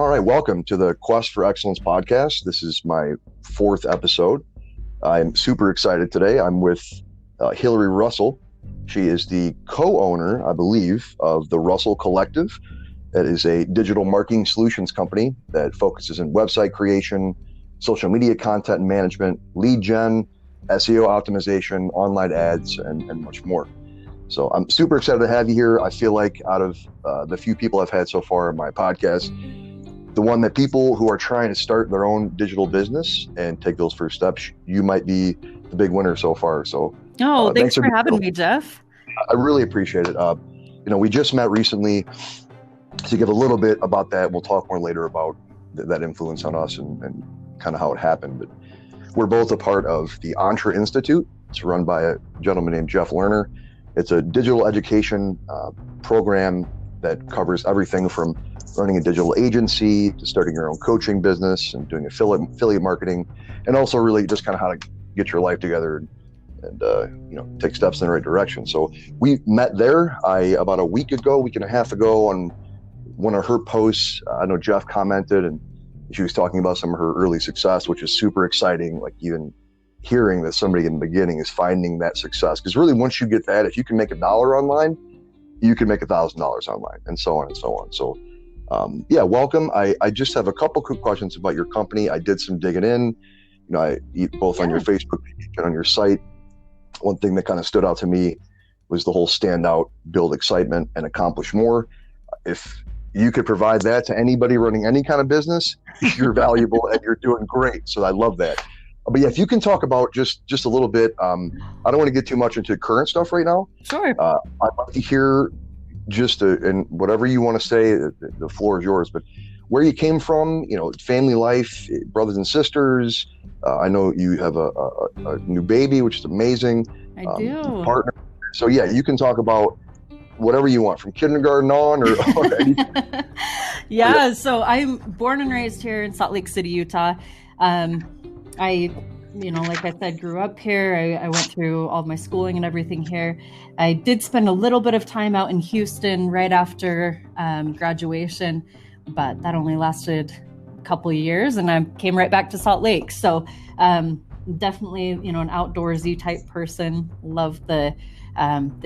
All right, welcome to the Quest for Excellence podcast. This is my fourth episode. I'm super excited today. I'm with Hilary Russell. She is the co-owner, I believe, of the Russell Collective. That is a digital marketing solutions company that focuses on website creation, social media content management, lead gen, SEO optimization, online ads, and much more. So I'm super excited to have you here. I feel like out of the few people I've had so far in my podcast, the one that people who are trying to start their own digital business and take those first steps, you might be the big winner so far. So thanks for having me, Jeff. I really appreciate it. We just met recently. To give a little bit about that, we'll talk more later about that influence on us and kind of how it happened. But we're both a part of the Entre Institute. It's run by a gentleman named Jeff Lerner. It's a digital education program that covers everything from running a digital agency to starting your own coaching business and doing affiliate marketing, and also really just kind of how to get your life together and take steps in the right direction. So we met there about a week and a half ago on one of her posts. I know Jeff commented and she was talking about some of her early success, which is super exciting. Like even hearing that somebody in the beginning is finding that success, because really once you get that, if you can make $1 online, you can make $1,000 online, and so on and so on. So welcome. I just have a couple quick questions about your company. I did some digging in, both on your Facebook page and on your site. One thing that kind of stood out to me was the whole stand out, build excitement, and accomplish more. If you could provide that to anybody running any kind of business, you're valuable and you're doing great. So I love that. But yeah, if you can talk about just a little bit, I don't want to get too much into current stuff right now. Sure. I'd like to hear and whatever you want to say, the floor is yours, but where you came from, family life, brothers and sisters. I know you have a new baby, which is amazing. I do. Partner. So yeah, you can talk about whatever you want from kindergarten on or anything. Yeah. So I'm born and raised here in Salt Lake City, Utah. Like I said, grew up here. I went through all of my schooling and everything here. I did spend a little bit of time out in Houston right after graduation, but that only lasted a couple of years, and I came right back to Salt Lake. So definitely, an outdoorsy type person. Love the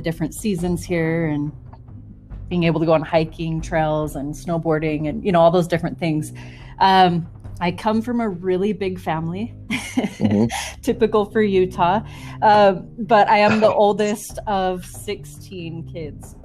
different seasons here and being able to go on hiking trails and snowboarding and, all those different things. I come from a really big family, typical for Utah, but I am the oldest of 16 kids.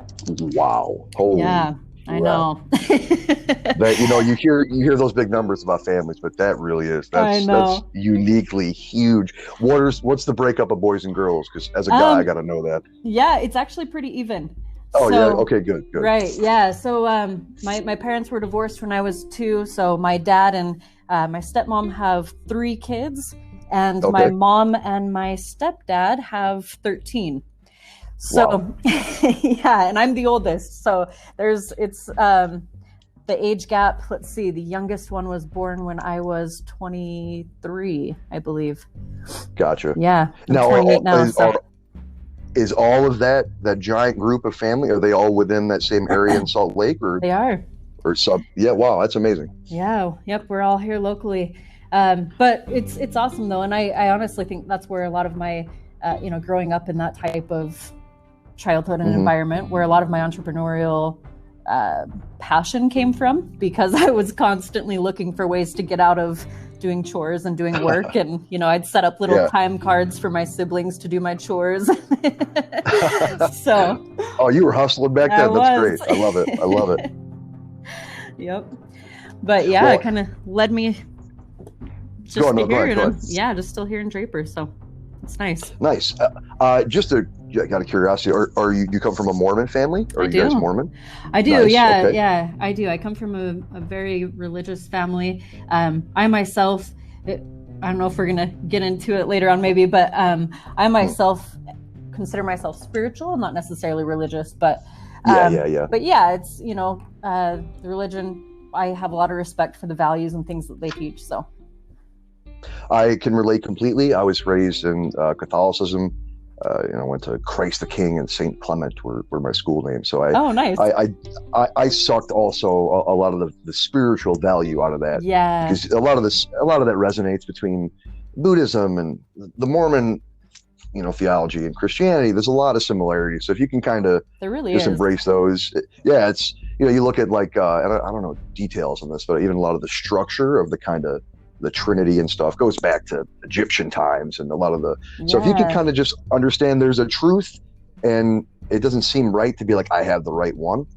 Wow. Holy yeah, I know. That, you hear those big numbers about families, but that really that's uniquely huge. What's the breakup of boys and girls? Because as a guy, I got to know that. Yeah, it's actually pretty even. Oh, yeah. Okay, good. Right. Yeah. So my parents were divorced when I was 2. So my dad and my stepmom have 3 kids, and my mom and my stepdad have 13. So, wow. Yeah, and I'm the oldest. So it's the age gap. Let's see. The youngest one was born when I was 23, I believe. Gotcha. Yeah. I'm 28 now. Is all of that giant group of family, are they all within that same area in Salt Lake? Or they are. Or sub? Yeah, wow, that's amazing. Yeah, yep, we're all here locally. But it's awesome though, and I honestly think that's where a lot of my, growing up in that type of childhood and environment, where a lot of my entrepreneurial passion came from, because I was constantly looking for ways to get out of doing chores and doing work. And, I'd set up little time cards for my siblings to do my chores. So. Oh, you were hustling back then. That's great. I love it. Yep. But yeah, it kind of led me just to here. Just still here in Draper. So it's nice. Nice. Just out of curiosity, are you come from a Mormon family? Are you guys Mormon? I do. Nice. Yeah. Okay. Yeah, I do. I come from a very religious family. I myself, I don't know if we're going to get into it later on maybe, but I myself consider myself spiritual, not necessarily religious, but But yeah, it's, the religion, I have a lot of respect for the values and things that they teach. So I can relate completely. I was raised in Catholicism. went to Christ the King and St. Clement were my school names. So Oh, nice. I sucked also a lot of the spiritual value out of that. Yeah. Because a lot of that resonates between Buddhism and the Mormon, theology and Christianity. There's a lot of similarities. So if you can kind of just embrace those, it's, you look at like, and I don't know details on this, but even a lot of the structure of the kind of the Trinity and stuff goes back to Egyptian times and a lot of so if you can kind of just understand there's a truth and it doesn't seem right to be like, I have the right one.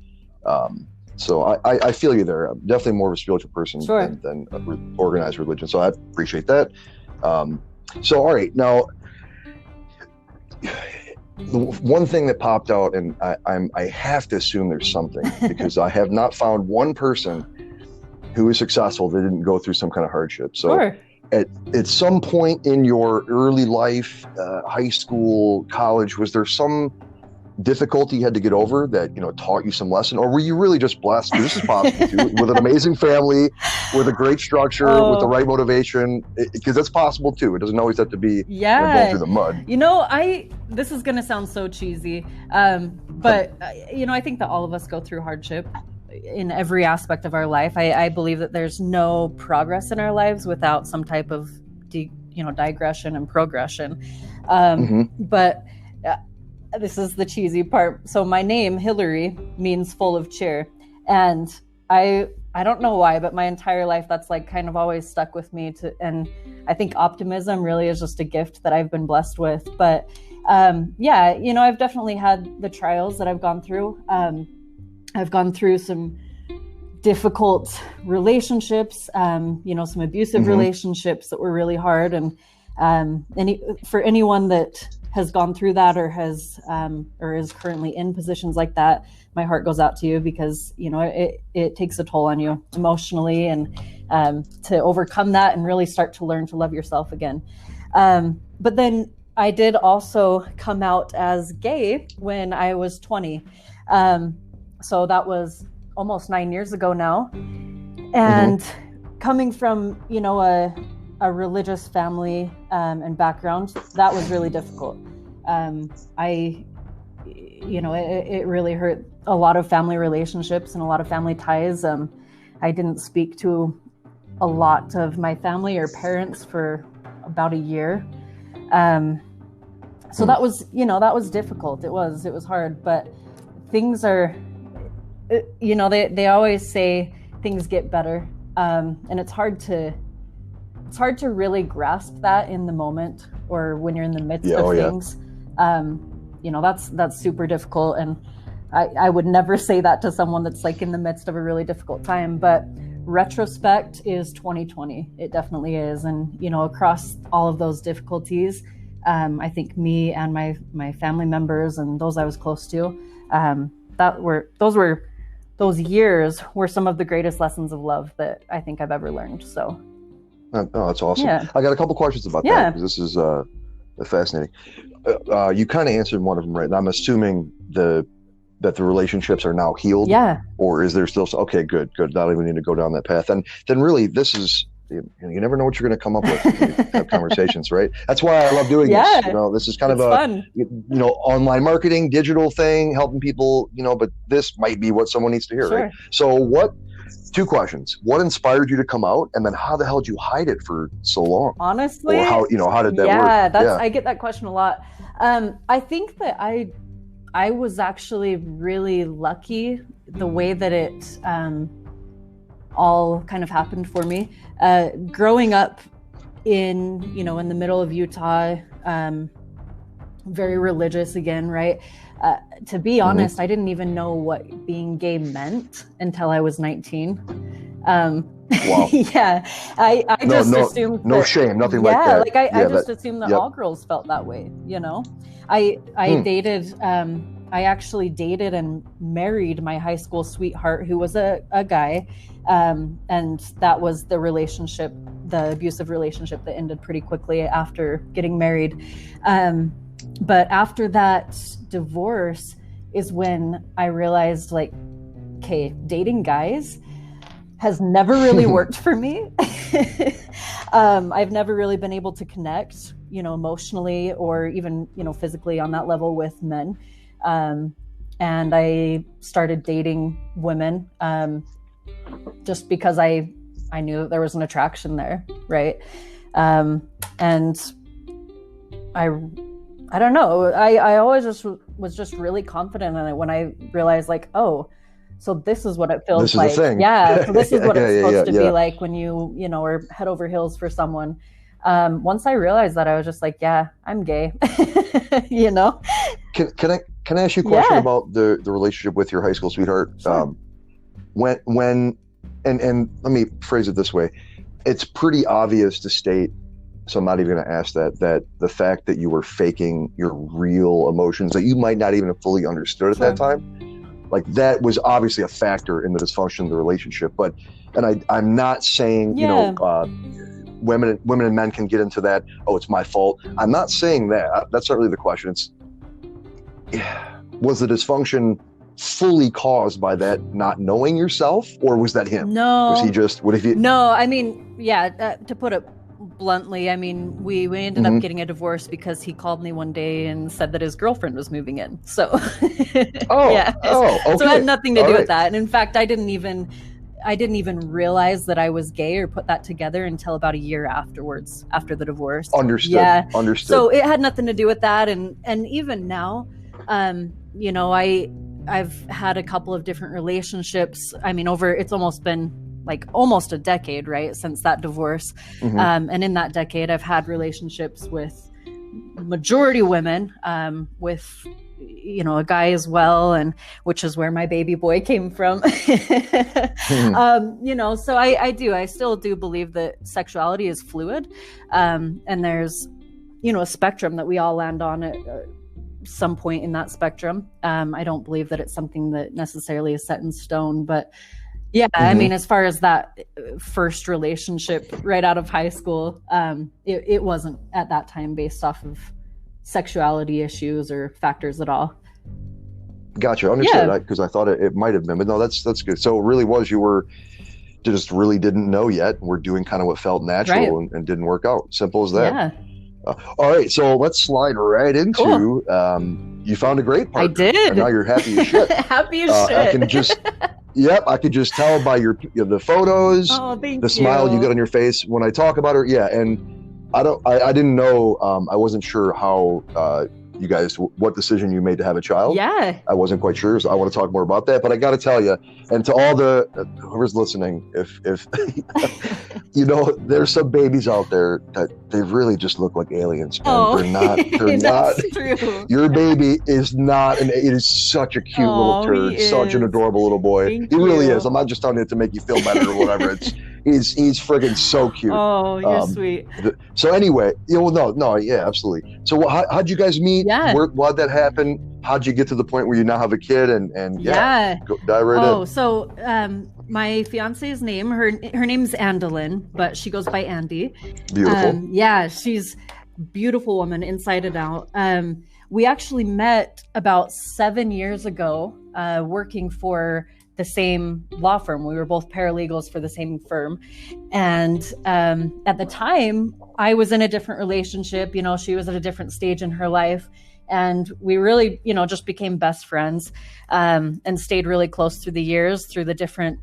So I feel you there. I'm definitely more of a spiritual person than organized religion. So I appreciate that. So, all right, now the one thing that popped out, and I have to assume there's something because I have not found one person who is successful that didn't go through some kind of hardship. So at some point in your early life, high school, college, was there some difficulty you had to get over that, taught you some lesson? Or were you really just blessed? This is possible too, with an amazing family, with a great structure, with the right motivation, because that's possible too. It doesn't always have to be going through the mud. This is going to sound so cheesy, but I think that all of us go through hardship in every aspect of our life. I believe that there's no progress in our lives without some type of digression and progression. But this is the cheesy part. So my name, Hilary, means full of cheer. And I don't know why, but my entire life, that's like kind of always stuck with me and I think optimism really is just a gift that I've been blessed with. But I've definitely had the trials that I've gone through. I've gone through some difficult relationships, some abusive relationships that were really hard. And for anyone that has gone through that or has or is currently in positions like that, my heart goes out to you because it takes a toll on you emotionally, and to overcome that and really start to learn to love yourself again. But then I did also come out as gay when I was 20. So that was almost 9 years ago now. And coming from, a religious family and background, that was really difficult. It really hurt a lot of family relationships and a lot of family ties. I didn't speak to a lot of my family or parents for about a year. So that was difficult. It was hard, but things are, they always say things get better. And it's hard to really grasp that in the moment or when you're in the midst of things. That's super difficult. And I would never say that to someone that's like in the midst of a really difficult time, but retrospect is 2020. It definitely is. And, across all of those difficulties, I think me and my family members and those I was close to, those years were some of the greatest lessons of love that I think I've ever learned. So. Oh, that's awesome. Yeah. I got a couple questions about that because this is fascinating. You kind of answered one of them, right? And I'm assuming that the relationships are now healed. Yeah. Or is there still? Okay, good. Not even need to go down that path. And then really, this is you never know what you're going to come up with when you have conversations, right? That's why I love doing this. This is kind of fun. Online marketing, digital thing, helping people. But this might be what someone needs to hear, right? So two questions. What inspired you to come out? And then how the hell did you hide it for so long? Honestly. Or how did that work? I get that question a lot. I think that I was actually really lucky the way that it all kind of happened for me. Growing up in the middle of Utah, very religious again, right? To be honest, I didn't even know what being gay meant until I was 19. Wow. I just assumed no shame, nothing like that. I just assumed that all girls felt that way, I dated, I actually dated and married my high school sweetheart who was a guy. And that was the abusive relationship that ended pretty quickly after getting married. But after that divorce is when I realized dating guys has never really worked for me. I've never really been able to connect, emotionally or even, physically on that level with men. And I started dating women just because I knew that there was an attraction there, right? And I don't know. I always was just really confident in it when I realized, like, oh, so this is what it feels this like. Is the thing. Yeah. So this is what it's supposed to be yeah. like when you are head over heels for someone. Once I realized that, I was just like, yeah, I'm gay. Can I ask you a question about the relationship with your high school sweetheart? Sure. When and let me phrase it this way. It's pretty obvious to state, so I'm not even going to ask that the fact that you were faking your real emotions that you might not even have fully understood at that time, like that was obviously a factor in the dysfunction of the relationship. I'm not saying, women and men can get into that. Oh, it's my fault. I'm not saying that. That's not really the question. Was the dysfunction fully caused by that not knowing yourself, or was that him? No. Was he just, No, I mean, to put it bluntly, I mean, we ended up getting a divorce because he called me one day and said that his girlfriend was moving in. So, okay. So it had nothing to do with that. And in fact, I didn't even realize that I was gay or put that together until about a year afterwards, after the divorce. Understood. Yeah. Understood. So it had nothing to do with that. And even now, I've had a couple of different relationships. I mean, it's almost been like almost a decade, right, since that divorce. And in that decade, I've had relationships with majority women, with a guy as well, and which is where my baby boy came from. So I still do believe that sexuality is fluid, and there's a spectrum that we all land on at some point in that spectrum. I don't believe that it's something that necessarily is set in stone, but I mean, as far as that first relationship right out of high school, it wasn't at that time based off of sexuality issues or factors at all. Gotcha. Understood. Because I thought it might have been, but no, that's good. So it really was, you were just really didn't know yet. We're doing kind of what felt natural, right, and didn't work out. Simple as that. Yeah. All right. So let's slide right into, you found a great partner. I did. And now you're happy as shit. Happy as shit. I could just tell by the photos, the smile you get on your face when I talk about her. Yeah. And I didn't know, I wasn't sure how, you guys, what decision you made to have a child. Yeah. I wasn't quite sure, so I want to talk more about that. But I got to tell you, and to all the whoever's listening, if there's some babies out there that they really just look like aliens. Man. They're not. True. Your baby is not, and it is such a cute little turd, such an adorable little boy. He really is. I'm not just telling it to make you feel better or whatever. He's friggin' so cute. Oh, you're sweet. So anyway, absolutely. So how'd you guys meet? Yeah. Why'd that happen? How'd you get to the point where you now have a kid? And dive right in. Oh, so my fiance's name, her name's Andalyn, but she goes by Andy. Beautiful. She's a beautiful woman inside and out. We actually met about 7 years ago, working for the same law firm. We were both paralegals for the same firm. And at the time, I was in a different relationship. She was at a different stage in her life. And we really, just became best friends, and stayed really close through the years, through the different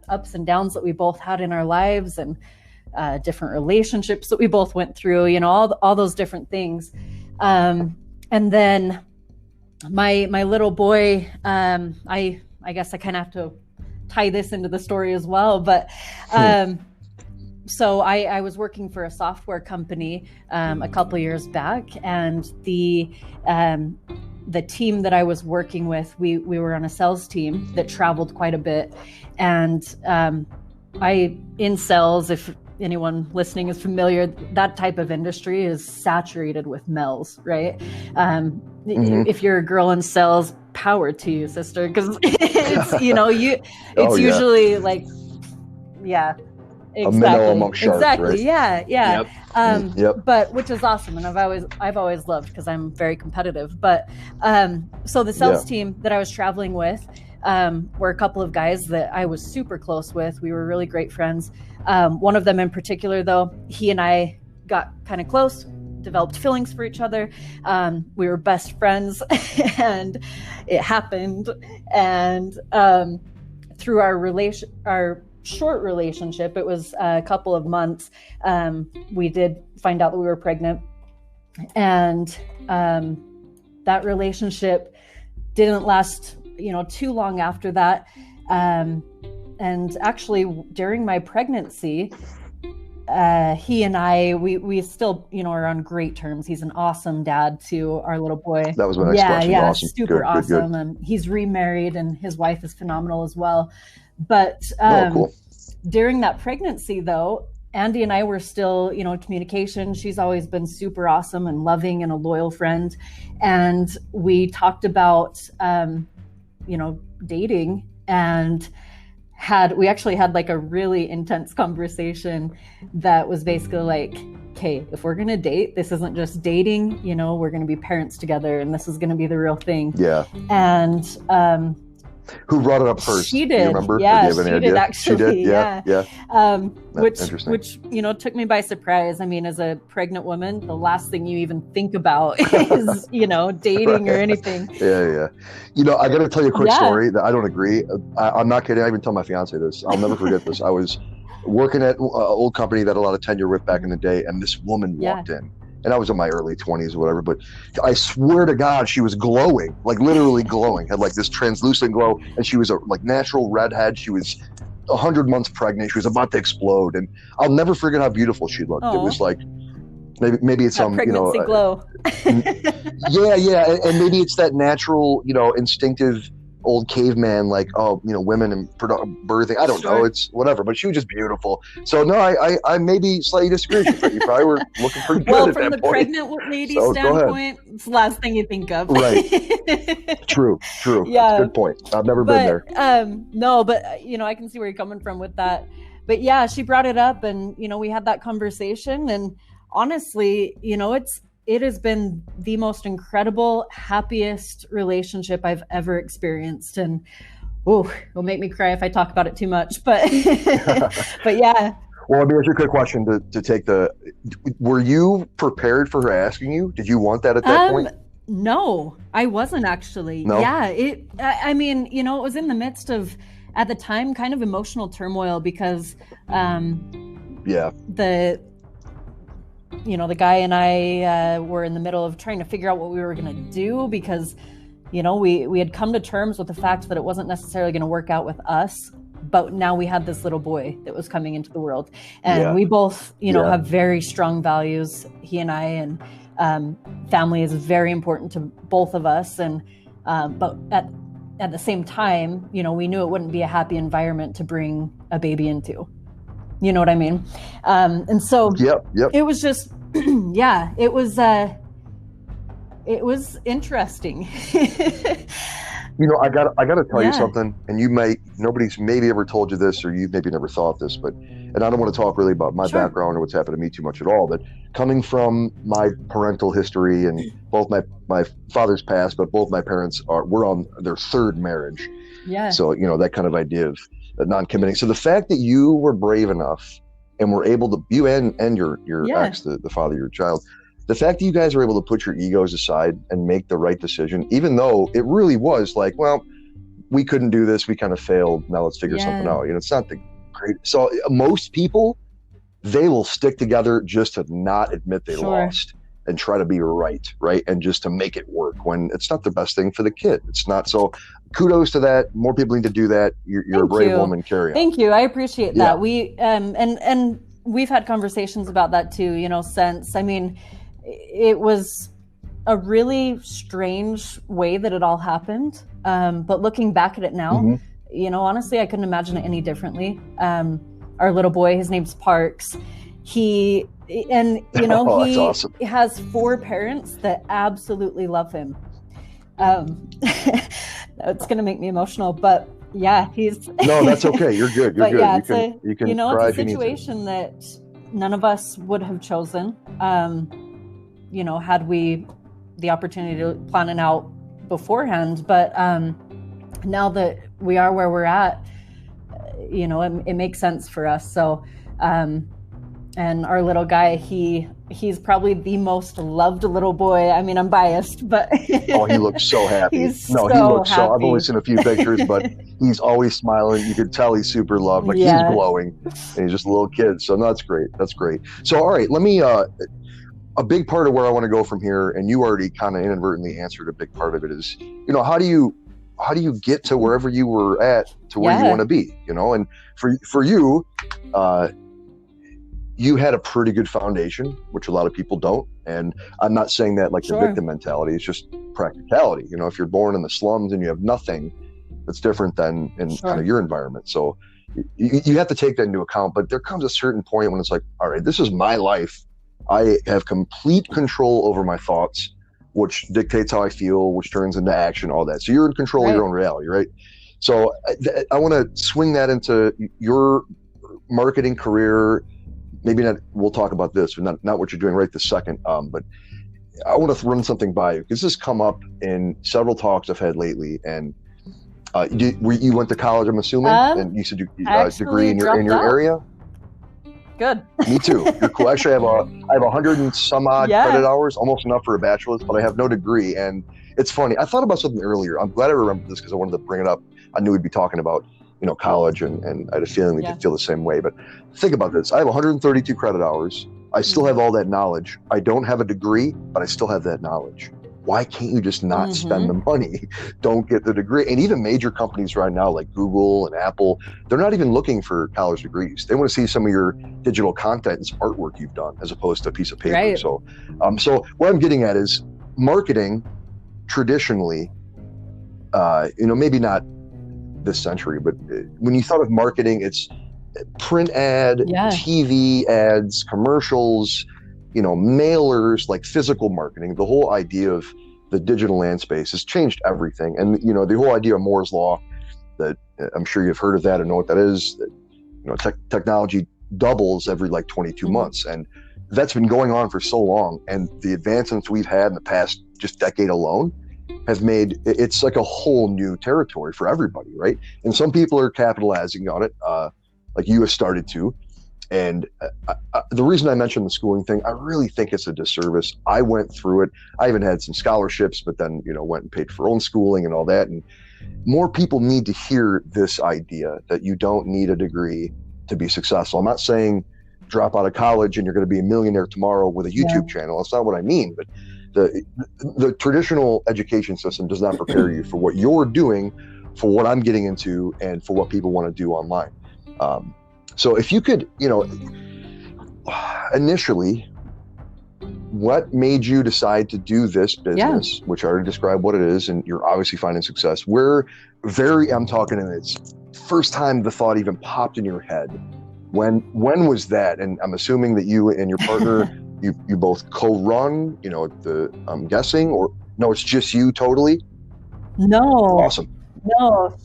ups and downs that we both had in our lives, and different relationships that we both went through, all those different things. And then my little boy, I guess I kind of have to tie this into the story as well, but so I was working for a software company a couple years back, and the team that I was working with, we were on a sales team that traveled quite a bit, and in sales, if anyone listening is familiar, that type of industry is saturated with males, right? If you're a girl in sales, power to you, sister, because it's usually like, exactly. A minnow among sharks, exactly, right? Yep. But which is awesome, and I've always loved, because I'm very competitive. But so the sales team that I was traveling with were a couple of guys that I was super close with. We were really great friends. One of them in particular, though, he and I got kind of close, developed feelings for each other. We were best friends and it happened. And through our short relationship, it was a couple of months, we did find out that we were pregnant. And that relationship didn't last, too long after that. And actually, during my pregnancy, he and I, we still, are on great terms. He's an awesome dad to our little boy. That was my next question. Yeah, awesome. Super good, awesome. Good. And he's remarried, and his wife is phenomenal as well. But cool. During that pregnancy, though, Andy and I were still, in communication. She's always been super awesome and loving and a loyal friend. And we talked about, dating, and we actually had like a really intense conversation that was basically like, okay, if we're going to date, this isn't just dating, we're going to be parents together, and this is going to be the real thing. Yeah. And, who brought it up first? She did. Do you remember? Yeah, she did actually. She did. Yeah. Which took me by surprise. I mean, as a pregnant woman, the last thing you even think about is, dating or anything. Yeah. I got to tell you a quick story that I don't agree. I'm not kidding. I even tell my fiance this. I'll never forget this. I was working at an old company that had a lot of tenure with back in the day, and this woman walked in. And I was in my early 20s or whatever, but I swear to God, she was glowing, like literally glowing, had like this translucent glow. And she was a like natural redhead. She was 100 months pregnant. She was about to explode. And I'll never forget how beautiful she looked. Aww. It was like, maybe it's some, pregnancy glow. Yeah. And maybe it's that natural, instinctive old caveman, like, women and birthing. I don't know. It's whatever, but she was just beautiful. So no, I maybe slightly disagree with you. You probably were looking pretty good at that point. Well, from the pregnant lady standpoint, it's the last thing you think of. Right. True. Yeah. Good point. I've never been there. No, but I can see where you're coming from with that. But yeah, she brought it up, and we had that conversation, and honestly, it has been the most incredible, happiest relationship I've ever experienced. And it'll make me cry if I talk about it too much, but but yeah. Well, let me ask you a quick question to take were you prepared for her asking you? Did you want that at that point? No, I wasn't actually. No? Yeah. It was in the midst of, at the time, kind of emotional turmoil because the guy and I were in the middle of trying to figure out what we were going to do because, we had come to terms with the fact that it wasn't necessarily going to work out with us, but now we had this little boy that was coming into the world. And we both, have very strong values, he and I, and family is very important to both of us. And, but at the same time, we knew it wouldn't be a happy environment to bring a baby into. You know what I mean? And so it was just, it was interesting. I gotta tell you something, and nobody's maybe ever told you this, or you maybe never thought this, and I don't want to talk really about my background or what's happened to me too much at all, but coming from my parental history, and both my father's passed, but both my parents were on their third marriage. Yeah. So, that kind of idea of non-committing. So the fact that you were brave enough and were able to, you and your ex, the father of your child, the fact that you guys were able to put your egos aside and make the right decision, even though it really was like, well, we couldn't do this, we kind of failed, now let's figure something out. It's not the great. So most people, they will stick together just to not admit they lost and try to be right, and just to make it work when it's not the best thing for the kid. It's not. So kudos to that. More people need to do that. You're a brave woman. Carry on. Thank you. I appreciate that. We and we've had conversations about that too, since. I mean, it was a really strange way that it all happened. But looking back at it now, honestly, I couldn't imagine it any differently. Our little boy, his name's Parks. He awesome. has 4 parents that absolutely love him. It's going to make me emotional, but he's no, that's okay. You're good. You're good. You can cry it's a situation that none of us would have chosen. Had we the opportunity to plan it out beforehand, but now that we are where we're at, it makes sense for us. So and our little guy, he's probably the most loved little boy. I mean, I'm biased, but Oh, he looks so happy. he's No, he so looks so. I've only happy. seen a few pictures, but he's always smiling. You could tell he's super loved. Like he's Yeah, glowing, and he's just a little kid. So no, that's great. That's great. So all right, let me. A big part of where I want to go from here, and you already kind of inadvertently answered a big part of it, is how do you get to wherever you were at to where you yeah, want to be? And for you, you had a pretty good foundation, which a lot of people don't. And I'm not saying that like the sure, victim mentality. It's just practicality. If you're born in the slums and you have nothing, that's different than in kind of sure, your environment. So you have to take that into account. But there comes a certain point when it's like, all right, this is my life. I have complete control over my thoughts, which dictates how I feel, which turns into action, all that. So you're in control of your own reality, right? So I want to swing that into your marketing career. Maybe not, we'll talk about this, but not what you're doing right this second. But I want to run something by you because this has come up in several talks I've had lately. And you went to college, I'm assuming, and you said you degree in your area. Good. Me too. You're cool. Actually, I have 100 and some odd credit hours, almost enough for a bachelor's, but I have no degree. And it's funny. I thought about something earlier. I'm glad I remembered this because I wanted to bring it up. I knew we'd be talking about college, and I had a feeling we could feel the same way. But think about this. I have 132 credit hours. I still have all that knowledge. I don't have a degree, but I still have that knowledge. Why can't you just not spend the money? Don't get the degree. And even major companies right now like Google and Apple, they're not even looking for college degrees. They want to see some of your digital content and some artwork you've done as opposed to a piece of paper. Right. So what I'm getting at is marketing traditionally, maybe not this century, but when you thought of marketing, it's print ad, TV ads, commercials, mailers, like physical marketing. The whole idea of the digital land space has changed everything. And, the whole idea of Moore's law, that I'm sure you've heard of that and know what that is, that, technology doubles every like 22 months. And that's been going on for so long. And the advancements we've had in the past just decade alone have made it's like a whole new territory for everybody, right? And some people are capitalizing on it, like you have started to. And the reason I mentioned the schooling thing, I really think it's a disservice. I went through it. I even had some scholarships, but then, went and paid for own schooling and all that. And more people need to hear this idea that you don't need a degree to be successful. I'm not saying drop out of college and you're going to be a millionaire tomorrow with a YouTube channel. That's not what I mean. But the traditional education system does not prepare you for what you're doing, for what I'm getting into, and for what people want to do online. So if you could, initially, what made you decide to do this business, which I already described what it is, and you're obviously finding success. I'm talking, and it's first time the thought even popped in your head. When was that? And I'm assuming that you and your partner, you both co-run, I'm guessing, or no, it's just you totally? No. Awesome. No,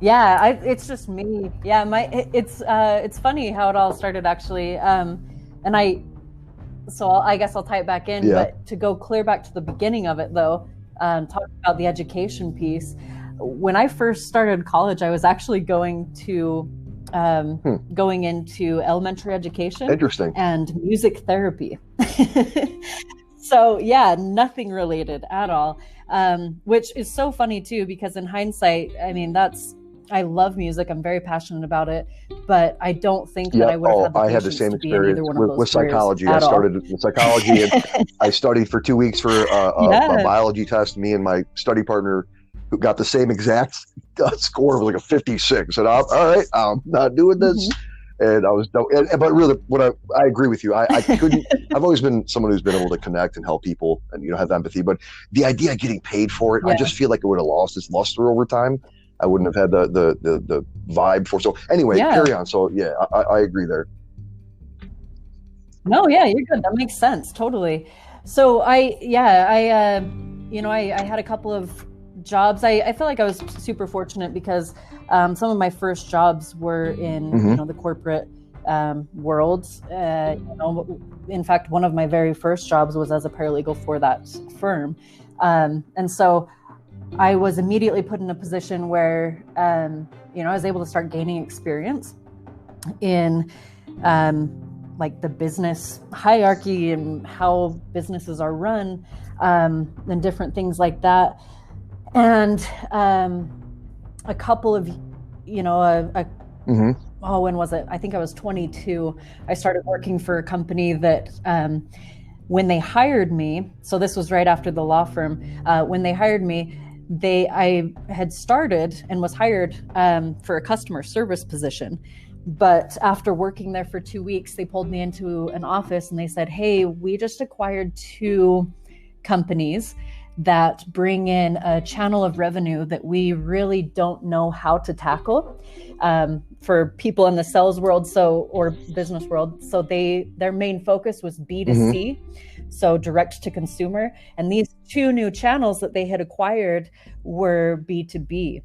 it's just me. Yeah, it's funny how it all started actually. I guess I'll tie it back in, but to go clear back to the beginning of it though, talk about the education piece. When I first started college, I was actually going into elementary education. Interesting. And music therapy. So nothing related at all. Which is so funny too, because in hindsight, I mean, I love music. I'm very passionate about it, but I don't think that I would have had the I had the same experience with psychology. I started with psychology and I studied for 2 weeks for a biology test. Me and my study partner, who got the same exact score, was like a 56. And all right, I'm not doing this. And I was, but really, I agree with you. I couldn't. I've always been someone who's been able to connect and help people, and have empathy. But the idea of getting paid for it, I just feel like it would have lost its luster over time. I wouldn't have had the vibe for. So anyway, carry on. So I agree there. No, you're good. That makes sense. Totally. So I had a couple of jobs. I feel like I was super fortunate because some of my first jobs were in the corporate world. In fact, one of my very first jobs was as a paralegal for that firm, and so I was immediately put in a position where I was able to start gaining experience in like the business hierarchy and how businesses are run, and different things like that. And a couple of, when was it? I think I was 22. I started working for a company that when they hired me, so this was right after the law firm, when they hired me, I had started and was hired for a customer service position. But after working there for 2 weeks, they pulled me into an office and they said, hey, we just acquired 2 companies that bring in a channel of revenue that we really don't know how to tackle for people in the sales world, or business world. So their main focus was B2C, so direct to consumer. And these 2 new channels that they had acquired were B2B.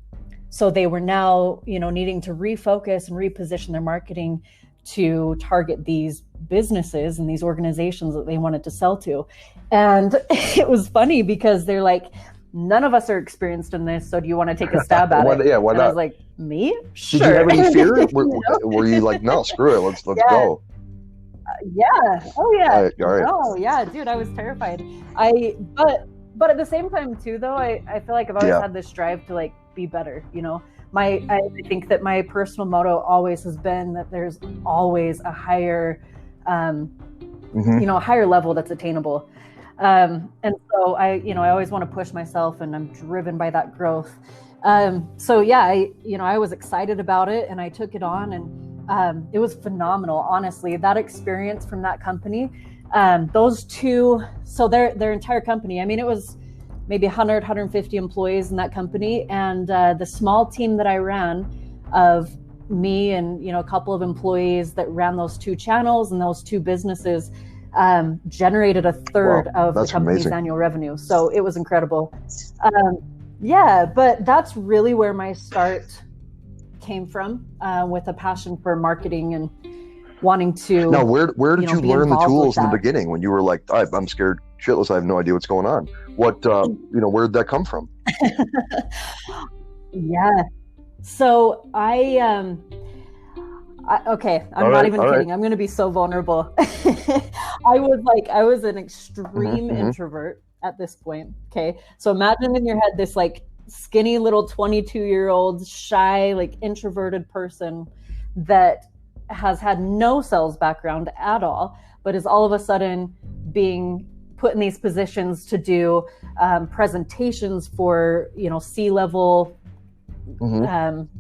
So they were now, needing to refocus and reposition their marketing to target these businesses and these organizations that they wanted to sell to. And it was funny because they're like, none of us are experienced in this, so do you want to take a stab at it? Yeah, why not? I was like, me? Sure. Did you have any fear? Were you like, no, screw it, let's go? Yeah. Oh yeah. All right. Oh yeah, dude, I was terrified. But at the same time too, though, I feel like I've always had this drive to like be better. I think that my personal motto always has been that there's always a higher, a higher level that's attainable. And so I always want to push myself, and I'm driven by that growth. So yeah, I was excited about it, and I took it on, and it was phenomenal. Honestly, that experience from that company, those 2, so their entire company, I mean, it was maybe 100, 150 employees in that company. And the small team that I ran of me and, a couple of employees that ran those 2 channels and those 2 businesses generated a third of the company's annual revenue. So it was incredible. But that's really where my start came from, with a passion for marketing and wanting to. Now, where did you learn the tools in the beginning when you were like, I'm scared shitless, I have no idea what's going on? What, where did that come from? Yeah. So I'm not even kidding. I'm going to be so vulnerable. I was an extreme introvert at this point. Okay. So imagine in your head, this like skinny little 22-year-old shy, like introverted person that has had no sales background at all, but is all of a sudden being put in these positions to do presentations for, C-level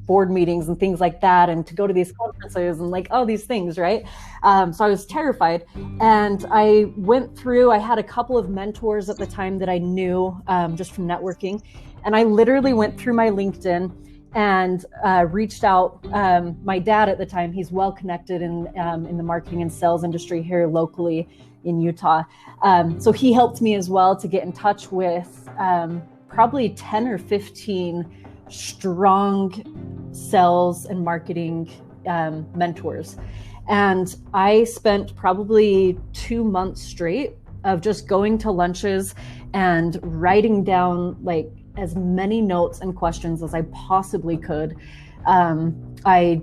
board meetings and things like that, and to go to these conferences and like all these things, right? So I was terrified, and I had a couple of mentors at the time that I knew just from networking, and I literally went through my LinkedIn and reached out. My dad at the time, he's well connected in the marketing and sales industry here locally in Utah. So he helped me as well to get in touch with probably 10 or 15 strong sales and marketing mentors. And I spent probably 2 months straight of just going to lunches and writing down like as many notes and questions as I possibly could. I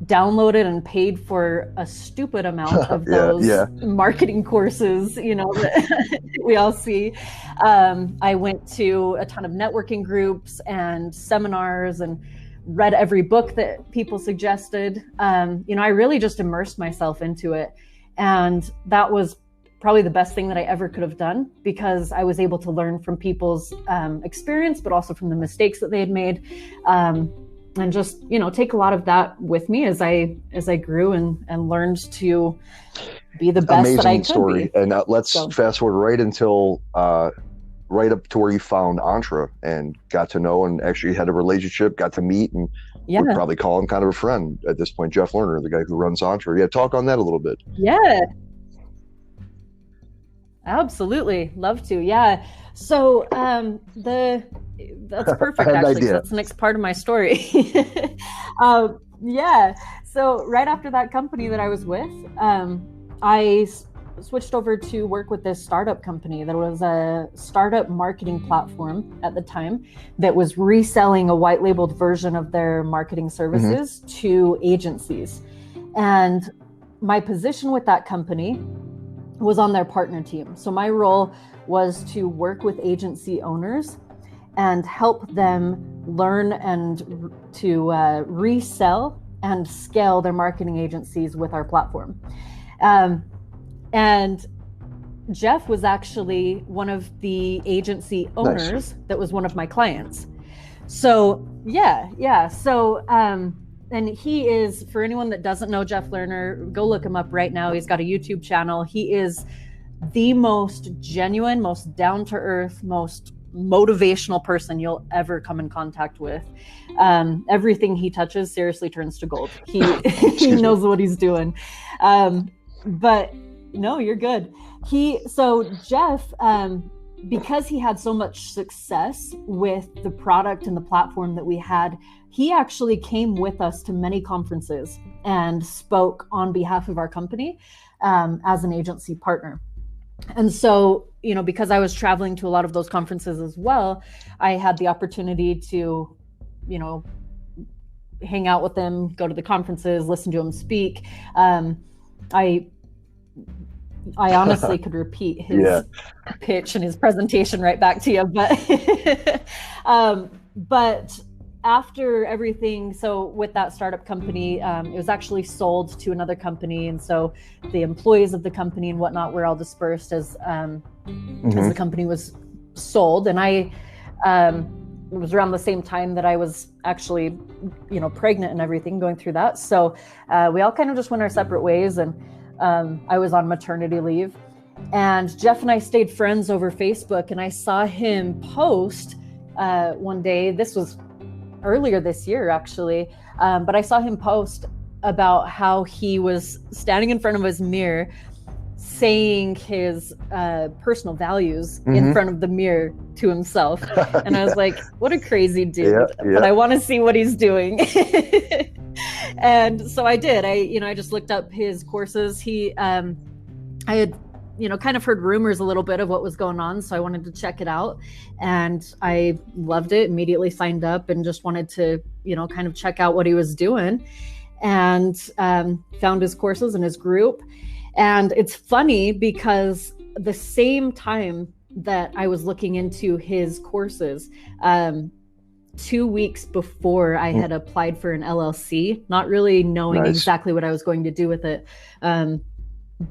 downloaded and paid for a stupid amount of those marketing courses, that we all see. I went to a ton of networking groups and seminars and read every book that people suggested. I really just immersed myself into it. And that was probably the best thing that I ever could have done, because I was able to learn from people's experience, but also from the mistakes that they had made. And just, take a lot of that with me as I grew and learned to be the best Amazing that I could story. be. And let's fast forward right until right up to where you found Entre and got to know and actually had a relationship, got to meet, and would probably call him kind of a friend at this point, Jeff Lerner, the guy who runs Entre. Yeah, talk on that a little bit. Yeah. Absolutely. Love to. Yeah. So that's perfect, actually. So that's the next part of my story. So right after that company that I was with, I switched over to work with this startup company that was a startup marketing platform at the time that was reselling a white labeled version of their marketing services to agencies. And my position with that company was on their partner team. So my role was to work with agency owners and help them learn and to resell and scale their marketing agencies with our platform. And Jeff was actually one of the agency owners. Nice. That was one of my clients. So yeah. So, and he is, for anyone that doesn't know Jeff Lerner, go look him up right now. He's got a YouTube channel. He is the most genuine, most down-to-earth, most motivational person you'll ever come in contact with. Everything he touches seriously turns to gold. He knows what he's doing. But no, you're good. So Jeff, because he had so much success with the product and the platform that we had, he actually came with us to many conferences and spoke on behalf of our company as an agency partner. And so, because I was traveling to a lot of those conferences as well, I had the opportunity to, hang out with him, go to the conferences, listen to him speak. I honestly could repeat his pitch and his presentation right back to you, but after everything, so with that startup company, it was actually sold to another company, and so the employees of the company and whatnot were all dispersed as the company was sold. And it was around the same time that I was actually, pregnant and everything, going through that. So we all kind of just went our separate ways, and I was on maternity leave, and Jeff and I stayed friends over Facebook, and I saw him post one day. This was earlier this year, actually, but I saw him post about how he was standing in front of his mirror saying his personal values in front of the mirror to himself. And I was like, what a crazy dude, but I want to see what he's doing. And so I did. I just looked up his courses. I had kind of heard rumors a little bit of what was going on, so I wanted to check it out, and I loved it. Immediately signed up and just wanted to kind of check out what he was doing, and found his courses and his group. And it's funny because the same time that I was looking into his courses, 2 weeks before, I had applied for an LLC, not really knowing exactly what I was going to do with it.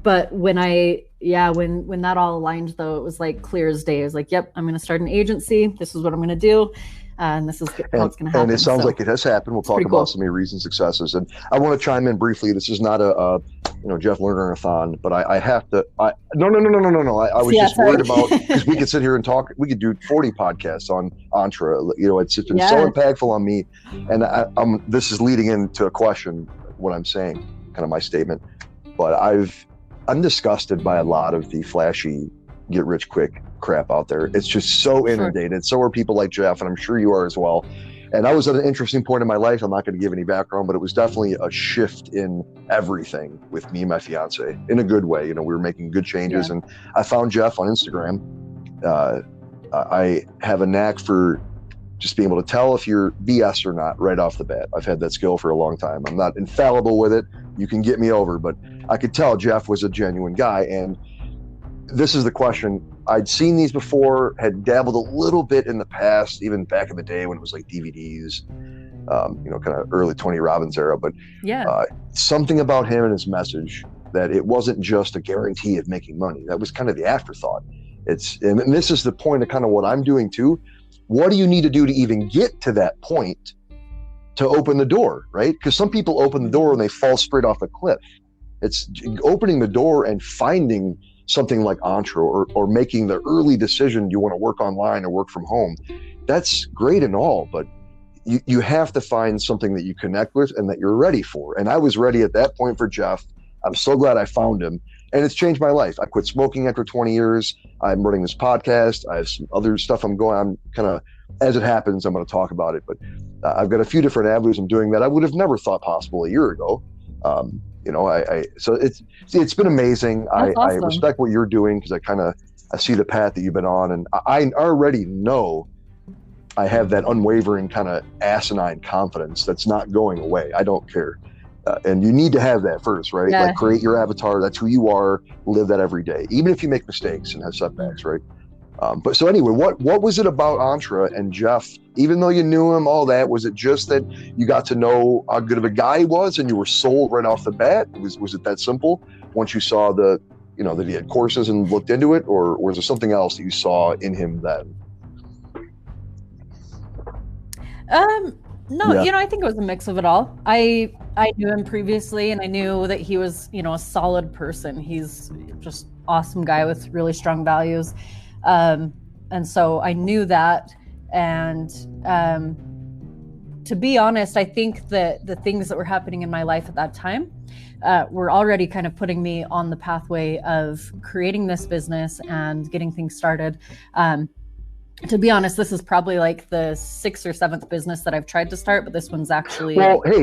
But when that all aligned, though, it was like clear as day. I was like, yep, I'm going to start an agency. This is what I'm going to do. And this is how it's going to happen. And it sounds like it has happened. We'll talk about some of your recent successes. And I want to chime in briefly. This is not a Jeff Lerner-a-thon, but I have to. No. I was just worried about, because we could sit here and talk. We could do 40 podcasts on Entre. It's been so impactful on me. And this is leading into a question, what I'm saying, kind of my statement. But I'm disgusted by a lot of the flashy get rich quick crap out there. It's just so inundated. So are people like Jeff, and I'm sure you are as well. And I was at an interesting point in my life. I'm not going to give any background, but it was definitely a shift in everything with me and my fiance in a good way. We were making good changes, and I found Jeff on Instagram. I have a knack for just being able to tell if you're BS or not right off the bat. I've had that skill for a long time. I'm not infallible with it. You can get me over, but I could tell Jeff was a genuine guy. And this is the question. I'd seen these before, had dabbled a little bit in the past, even back in the day when it was like DVDs, kind of early Tony Robbins era. But something about him and his message, that it wasn't just a guarantee of making money. That was kind of the afterthought. And this is the point of kind of what I'm doing too. What do you need to do to even get to that point to open the door, right? Because some people open the door and they fall straight off a cliff. It's opening the door and finding something like Entre, or making the early decision you want to work online or work from home. That's great and all, but you have to find something that you connect with and that you're ready for. And I was ready at that point for Jeff. I'm so glad I found him, and it's changed my life. I quit smoking after 20 years. I'm running this podcast. I have some other stuff I'm kind of, as it happens, I'm going to talk about it, but I've got a few different avenues I'm doing that I would have never thought possible a year ago. So it's been amazing. Awesome. I respect what you're doing, because I see the path that you've been on, and I already know I have that unwavering kind of asinine confidence that's not going away. I don't care. And you need to have that first, right? Yeah. Like create your avatar. That's who you are. Live that every day, even if you make mistakes and have setbacks, right? But so anyway, what was it about Entre and Jeff? Even though you knew him, all that, was it just that you got to know how good of a guy he was and you were sold right off the bat? Was it that simple? Once you saw that he had courses and looked into it, or was there something else that you saw in him then? No, Yeah. I think it was a mix of it all. I knew him previously, and I knew that he was, a solid person. He's just awesome guy with really strong values. And so I knew that. And to be honest, I think that the things that were happening in my life at that time were already kind of putting me on the pathway of creating this business and getting things started. To be honest, this is probably like the 6th or 7th business that I've tried to start, but this one's actually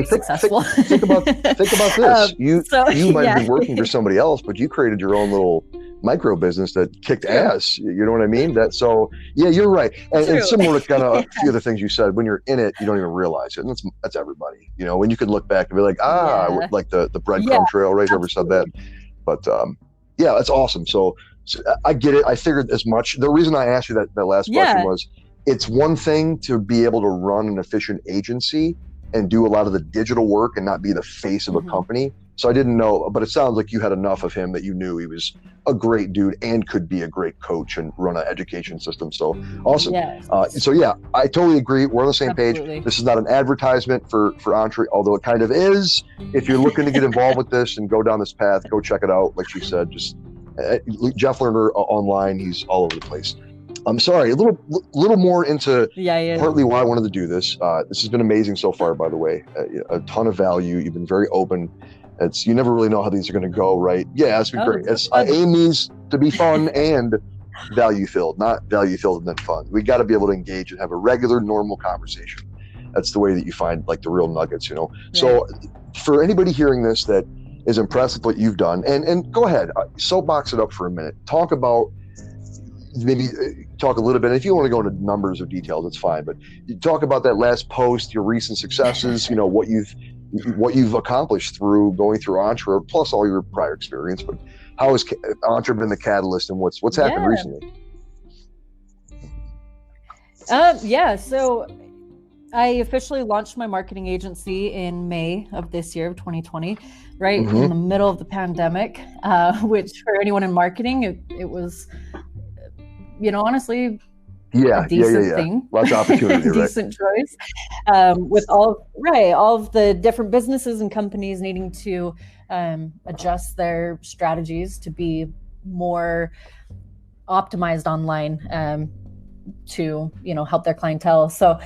successful. Think about this. You might have been working for somebody else, but you created your own little micro business that kicked ass. You know what I mean? You're right. And similar to kind of a few other things you said, when you're in it, you don't even realize it. And that's everybody. When you can look back and be like, like the breadcrumb trail, right? Whoever said that. But that's awesome. So I get it. I figured as much. The reason I asked you that last question was, it's one thing to be able to run an efficient agency and do a lot of the digital work and not be the face of a company. So I didn't know, but it sounds like you had enough of him that you knew he was a great dude and could be a great coach and run an education system. So awesome. Yes. I totally agree. We're on the same page. This is not an advertisement for Entre, although it kind of is. If you're looking to get involved with this and go down this path, go check it out. Like she said, just Jeff Lerner online. He's all over the place. I'm sorry, a little more into partly why I wanted to do this. This has been amazing so far, by the way. A ton of value. You've been very open. You never really know how these are going to go, right? Yeah, it's been great. I aim these to be fun and value filled, not value filled and then fun. We got to be able to engage and have a regular, normal conversation. That's the way that you find like the real nuggets, Right. So for anybody hearing this that is impressed with what you've done, and go ahead, soapbox it up for a minute. Talk about, maybe talk a little bit. If you want to go into numbers or details, it's fine. But you talk about that last post, your recent successes, what you've accomplished through going through Entre, plus all your prior experience. But how has Entre been the catalyst, and what's happened recently? So I officially launched my marketing agency in May of this year, of 2020, right in the middle of the pandemic, which for anyone in marketing, it was, honestly, a decent thing. Lots of opportunity, decent choice. With all of the different businesses and companies needing to adjust their strategies to be more optimized online to, help their clientele. So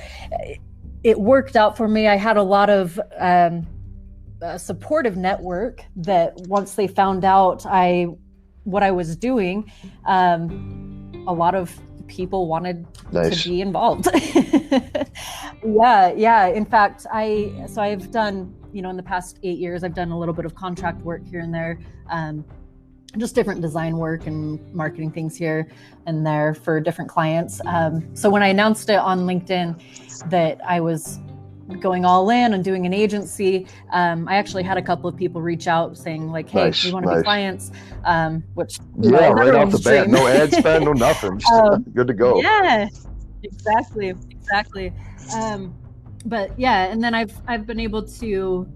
it worked out for me. I had a lot of a supportive network that once they found out what I was doing, a lot of people wanted to be involved. In fact, I've done, in the past 8 years, I've done a little bit of contract work here and there, just different design work and marketing things here and there for different clients. So when I announced it on LinkedIn that I was going all in and doing an agency, I actually had a couple of people reach out saying like, hey, we want to be clients, which right off the bat, no ad spend, no nothing, just good to go. Yeah, exactly. And then I've been able to,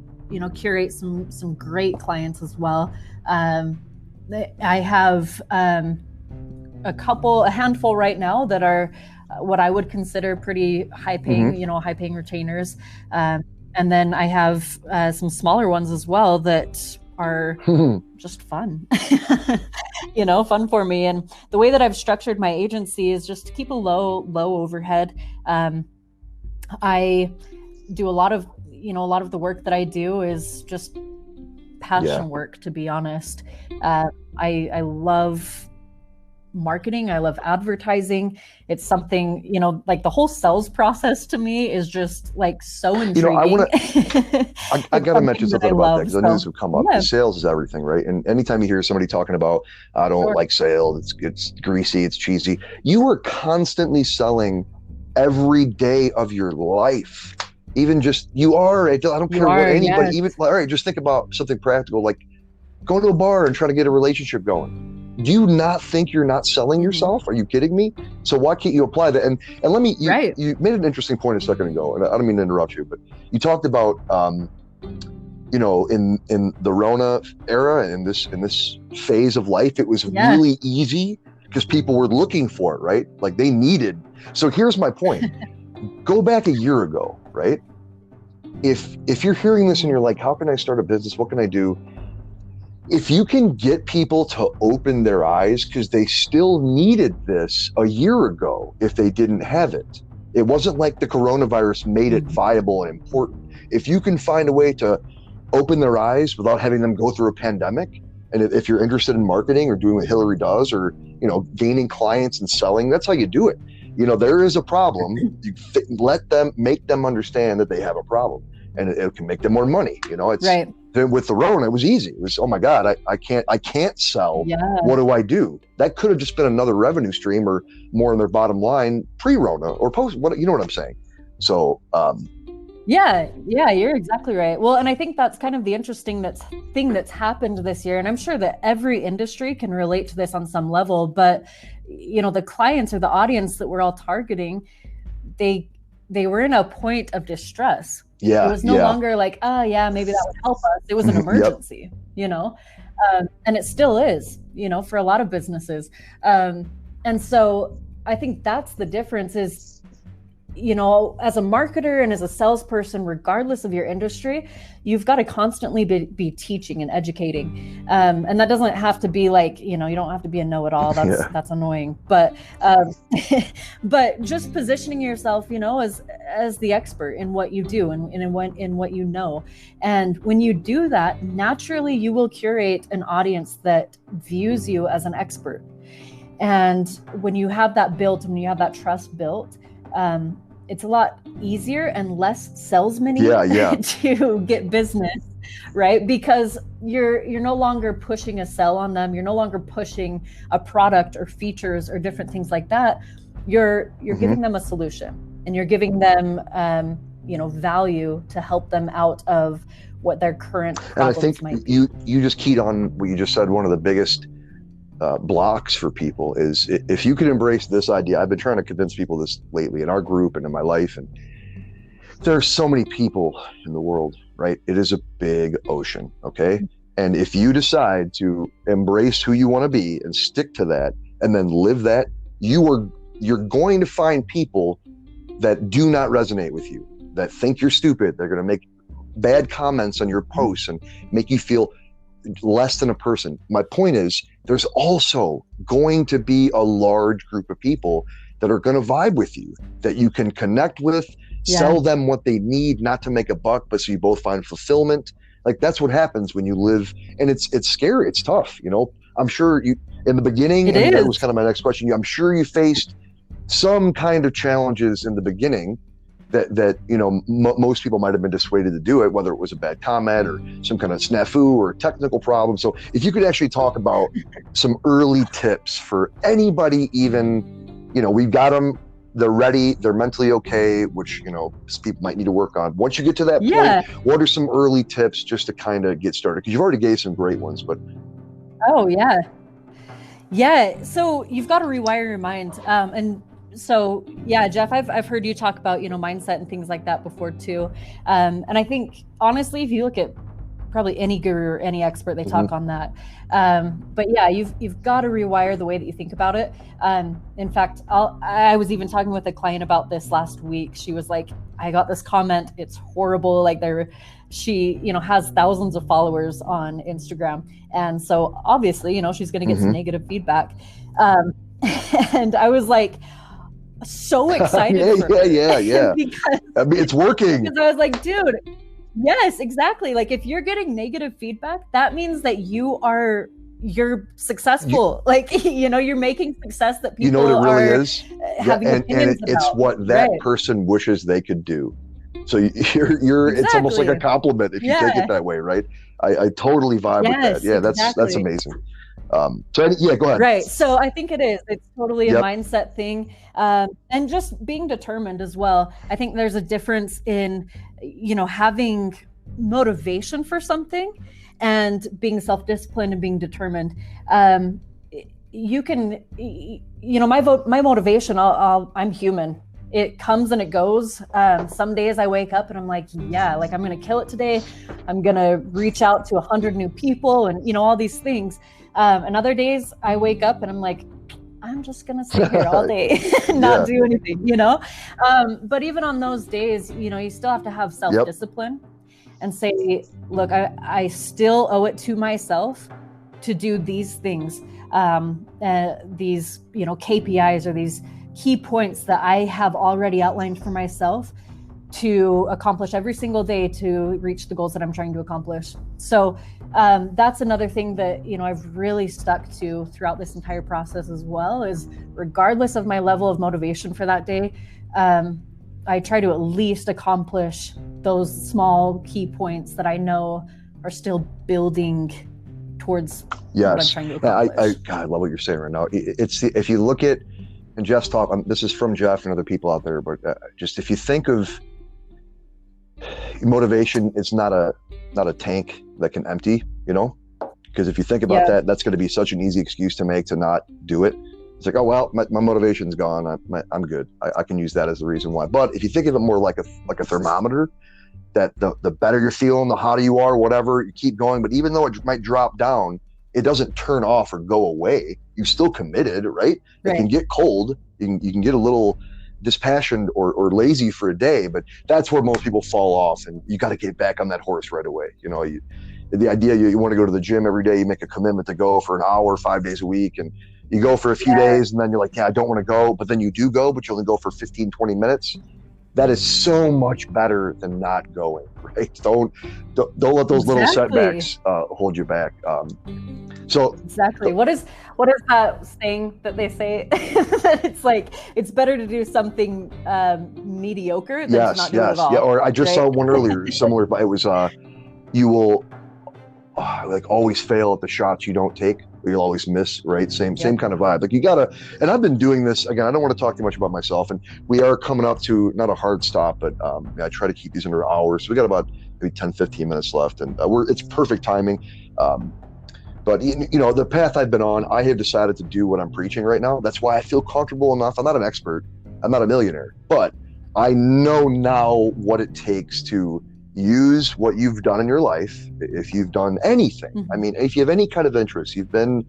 curate some great clients as well. I have a handful right now that are what I would consider pretty high-paying, high-paying retainers. And then I have some smaller ones as well that are just fun, fun for me. And the way that I've structured my agency is just to keep a low overhead. I do a lot of the work that I do is just passion work, to be honest. I love marketing. I love advertising. It's something, like the whole sales process to me is just like so intriguing. I got to mention something about that because I knew this would come up. Yeah. Sales is everything, right? And anytime you hear somebody talking about, I don't like sales, it's greasy, it's cheesy. You are constantly selling every day of your life. Even just, I don't care what anybody, even, all right, just think about something practical, like going to a bar and trying to get a relationship going. Do you not think you're not selling yourself? Are you kidding me? So why can't you apply that? And let me, you made an interesting point a second ago, and I don't mean to interrupt you, but you talked about, you know, in the Rona era, in this phase of life, it was really easy because people were looking for it, right? Like they needed. So here's my point. Go back a year ago, right? If you're hearing this and you're like, how can I start a business? What can I do? If you can get people to open their eyes, because they still needed this a year ago if they didn't have it. It wasn't like the coronavirus made it viable and important. If you can find a way to open their eyes without having them go through a pandemic, and if you're interested in marketing or doing what Hilary does, or, you know, gaining clients and selling, that's how you do it. You know, there is a problem. You make them understand that they have a problem, and it can make them more money. You know, it's right. With the Rona, it was easy. It was, oh my God, I can't sell. Yeah. What do I do? That could have just been another revenue stream or more in their bottom line pre-Rona or post. You know what I'm saying? So, yeah, you're exactly right. Well, and I think that's kind of the interesting thing that's happened this year. And I'm sure that every industry can relate to this on some level, but you know, the clients or the audience that we're all targeting, they were in a point of distress. Yeah. It was no longer like, maybe that would help us. It was an emergency, you know, and it still is, you know, for a lot of businesses. And so I think that's the difference is, you know, as a marketer and as a salesperson, regardless of your industry, you've got to constantly be teaching and educating. And that doesn't have to be like, you know, you don't have to be a know-it-all. That's annoying. But but just positioning yourself, you know, as the expert in what you do and in what you know. And when you do that, naturally you will curate an audience that views you as an expert. And when you have that built, when you have that trust built, it's a lot easier and less salesman-y to get business, right? Because you're no longer pushing a sell on them. You're no longer pushing a product or features or different things like that. You're giving them a solution, and you're giving them you know, value to help them out of what their current problems might be. You just keyed on what you just said. One of the biggest blocks for people is if you can embrace this idea. I've been trying to convince people this lately in our group and in my life, and there's so many people in the world, right? It is a big ocean, okay? And if you decide to embrace who you want to be and stick to that and then live that, you're going to find people that do not resonate with you, that think you're stupid. They're going to make bad comments on your posts and make you feel less than a person. My point is, there's also going to be a large group of people that are going to vibe with you, that you can connect with, sell them what they need, not to make a buck, but so you both find fulfillment. Like that's what happens when you live, and it's scary. It's tough. You know, I'm sure you, in the beginning, and that was kind of my next question. I'm sure you faced some kind of challenges in the beginning that you know, most people might have been dissuaded to do it, whether it was a bad comment or some kind of snafu or technical problem. So if you could actually talk about some early tips for anybody, even, you know, we've got them, they're ready, they're mentally okay, which, you know, people might need to work on. Once you get to that point, what are some early tips just to kind of get started? Because you've already gave some great ones, but. Oh, yeah. Yeah. So you've got to rewire your mind. And so, yeah, Jeff, I've heard you talk about, you know, mindset and things like that before too. And I think, honestly, if you look at probably any guru or any expert, they talk on that. But yeah, you've got to rewire the way that you think about it. In fact, I was even talking with a client about this last week. She was like, I got this comment. It's horrible. Like she, you know, has thousands of followers on Instagram. And so obviously, you know, she's going to get some negative feedback. And I was like, so excited for her. Yeah. Because, I mean, it's working. Because I was like, dude, yes, exactly. Like if you're getting negative feedback, that means that you're successful. Like, you know, you're making success that people you know what it really is? Having opinions about. It's what that person wishes they could do. So you're it's almost like a compliment if you take it that way, right? I totally vibe with that. Yeah, that's amazing. Yeah, go ahead. Right. So I think it's totally a Yep. mindset thing. And just being determined as well. I think there's a difference in, having motivation for something and being self-disciplined and being determined. You can, my motivation, I'm human. It comes and it goes. Some days I wake up and I'm like, yeah, like I'm going to kill it today. I'm going to reach out to 100 new people and, all these things. And other days I wake up and I'm like, I'm just going to sit here all day and not do anything, But even on those days, you still have to have self-discipline and say, look, I still owe it to myself to do these things, these, KPIs or these key points that I have already outlined for myself to accomplish every single day to reach the goals that I'm trying to accomplish. So that's another thing that, I've really stuck to throughout this entire process as well, is regardless of my level of motivation for that day, I try to at least accomplish those small key points that I know are still building towards what I'm trying to accomplish. I love what you're saying right now. If you look at, and Jeff's talk, this is from Jeff and other people out there, but just if you think of motivation, it's not a tank that can empty, because if you think about that, that's going to be such an easy excuse to make to not do it. It's like, oh, well, my motivation's gone. I'm good. I can use that as the reason why. But if you think of it more like a thermometer, that the better you're feeling, the hotter you are, whatever, you keep going. But even though it might drop down, it doesn't turn off or go away. You're still committed, right? It can get cold. You can get a little dispassionate or lazy for a day, but that's where most people fall off, and you got to get back on that horse right away. The idea you want to go to the gym every day, you make a commitment to go for an hour, 5 days a week, and you go for a few days, and then you're like, yeah, I don't want to go, but then you do go, but you only go for 15, 20 minutes. That is so much better than not going, right? Don't let those little setbacks hold you back. Exactly. What is that saying that they say? It's like, it's better to do something mediocre than to not do it at all. Yeah. Or I just saw one earlier, similar, but it was you will always fail at the shots you don't take. You'll always miss, right? Same kind of vibe. Like you gotta, and I've been doing this again. I don't want to talk too much about myself, and we are coming up to not a hard stop, but I try to keep these under hours. So we got about maybe 10, 15 minutes left, and it's perfect timing. But the path I've been on, I have decided to do what I'm preaching right now. That's why I feel comfortable enough. I'm not an expert. I'm not a millionaire, but I know now what it takes to use what you've done in your life. If you've done anything, I mean, if you have any kind of interest, you've been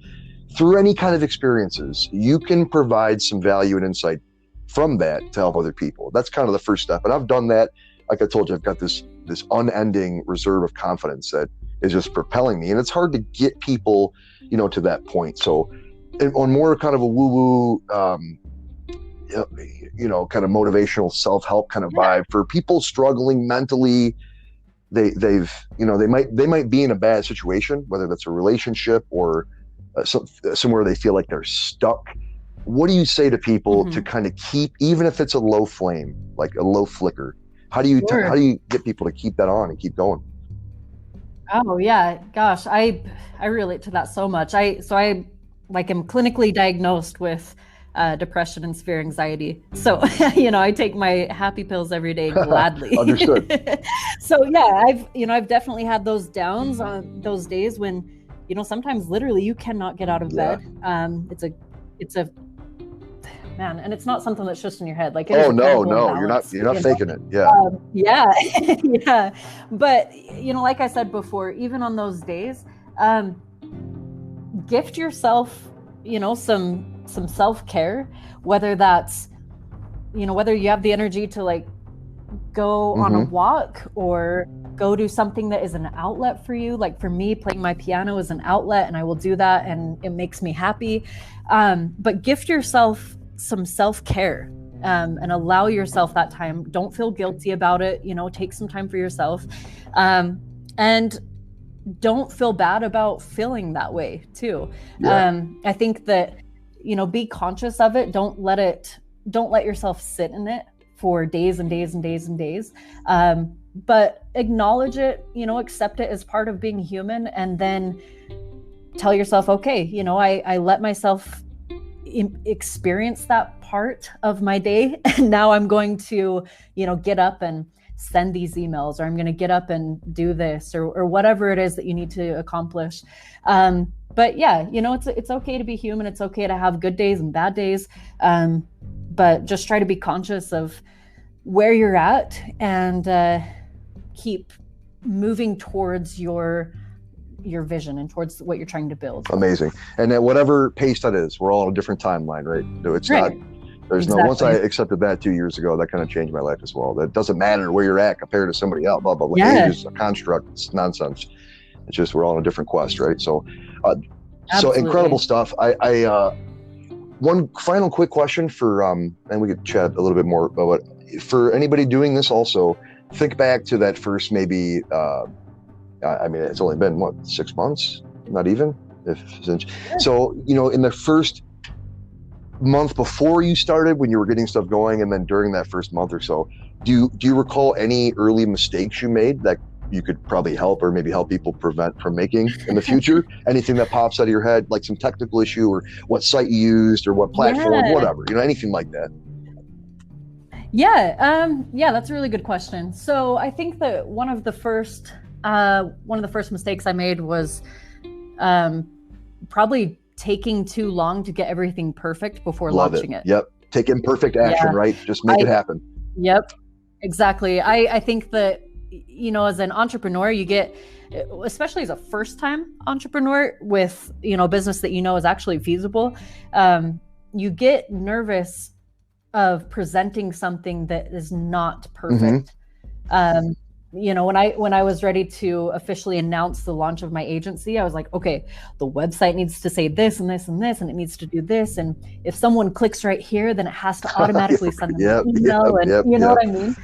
through any kind of experiences, you can provide some value and insight from that to help other people. That's kind of the first step. And I've done that. Like I told you, I've got this unending reserve of confidence that is just propelling me. And it's hard to get people, to that point. So on more kind of a woo-woo, kind of motivational self-help kind of vibe for people struggling mentally, they might be in a bad situation, whether that's a relationship or somewhere they feel like they're stuck. What do you say to people to kind of keep, even if it's a low flame, like a low flicker? How do you get people to keep that on and keep going? Oh yeah, gosh, I relate to that so much. I am clinically diagnosed with depression and severe anxiety. So, I take my happy pills every day gladly. Understood. So yeah, I've definitely had those downs on those days when, sometimes literally you cannot get out of bed. It's a man, and it's not something that's just in your head. Like, no, you're not faking it. Yeah. But like I said before, even on those days, gift yourself, some self-care, whether that's, whether you have the energy to go on a walk or go do something that is an outlet for you. Like for me, playing my piano is an outlet, and I will do that, and it makes me happy. But gift yourself some self-care, and allow yourself that time. Don't feel guilty about it. Take some time for yourself, and don't feel bad about feeling that way too. I think that, be conscious of it. Don't let yourself sit in it for days and days and days and days. But acknowledge it, accept it as part of being human, and then tell yourself, okay, you know, I let myself experience that part of my day, and now I'm going to, you know, get up and send these emails, or I'm going to get up and do this, or whatever it is that you need to accomplish. But yeah, you know, it's okay to be human. It's okay to have good days and bad days. But just try to be conscious of where you're at, and keep moving towards your vision and towards what you're trying to build. Amazing. And at whatever pace that is, we're all on a different timeline, right? It's right. not, there's exactly. Once I accepted that 2 years ago, that kind of changed my life as well. That doesn't matter where you're at compared to somebody else, blah, blah, blah. Yeah. Age is a construct. It's nonsense. It's just, we're all on a different quest, right? So, so incredible stuff. One final quick question for, and we could chat a little bit more about it. For anybody doing this also, think back to that first maybe, I mean, it's only been, what, 6 months? Not even? So, you know, in the first month before you started, when you were getting stuff going, and then during that first month or so, do you recall any early mistakes you made that you could probably help, or maybe help people prevent from making in the future? Anything that pops out of your head, like some technical issue, or what site you used, or what platform, whatever, you know, anything like that? Yeah, that's a really good question. So I think that one of the first mistakes I made was probably taking too long to get everything perfect before launching it. Yep. Take imperfect action, right? Just make it happen. Yep, exactly. I think that, you know, as an entrepreneur, you get, especially as a first-time entrepreneur with, you know, a business that you know is actually feasible, you get nervous of presenting something that is not perfect. Mm-hmm. You know, when I was ready to officially announce the launch of my agency, I was like, okay, the website needs to say this and this and this, and it needs to do this. And if someone clicks right here, then it has to automatically send them an email. You know what I mean?